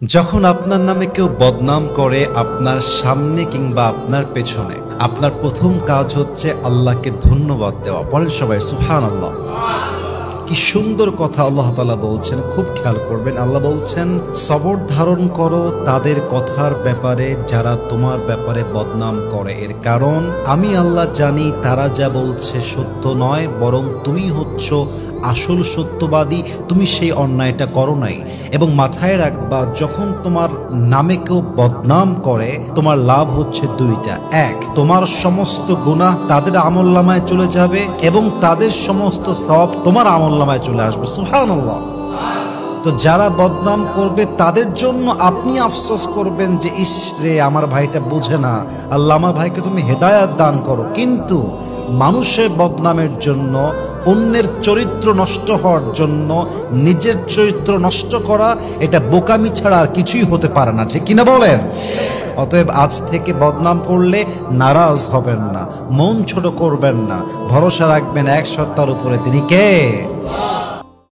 যখন আপনার নামে কেউ বদনাম করে আপনার সামনে কিংবা আপনার পেছনে, আপনার প্রথম কাজ হচ্ছে আল্লাহকে ধন্যবাদ দেওয়া। পড়েন সবাই সুবহানাল্লাহ। কি সুন্দর কথা আল্লাহ তাআলা বলছেন, খুব খেয়াল করবেন। আল্লাহ বলছেন, সবর ধারণ করো তাদের কথার ব্যাপারে যারা তোমার ব্যাপারে বদনাম করে। এর কারণ আমি আল্লাহ জানি তারা যা বলছে সত্য নয়, বরং তুমি হচ্ছ আসল সত্যবাদী, তুমি সেই অন্যায়টা করো নাই। এবং মাথায় রাখবা, যখন তোমার নামে কেউ বদনাম করে তোমার লাভ হচ্ছে দুইটা। এক, তোমার সমস্ত গুনাহ তাদের আমলনামায় চলে যাবে এবং তাদের সমস্ত সওয়াব তোমার আমলনামায় চলে আসবে। সুবহানাল্লাহ। তো যারা বদনাম করবে তাদের জন্য আপনি আফসোস করবেন যে ইস রে, আমার ভাইটা বুঝে না, আল্লাহ আমার ভাইকে তুমি হেদায়াত দান করো। কিন্তু মানুষের বদনামের জন্য, অন্যের চরিত্র নষ্ট হওয়ার জন্য নিজের চরিত্র নষ্ট করা, এটা বোকামি ছাড়া আর কিছুই হতে পারে না, ঠিক কিনা বলেন? অতএব আজ থেকে বদনাম করলে নারাজ হবেন না, মন ছোট করবেন না, ভরসা রাখবেন এক সত্তার উপরে, তিনি কে?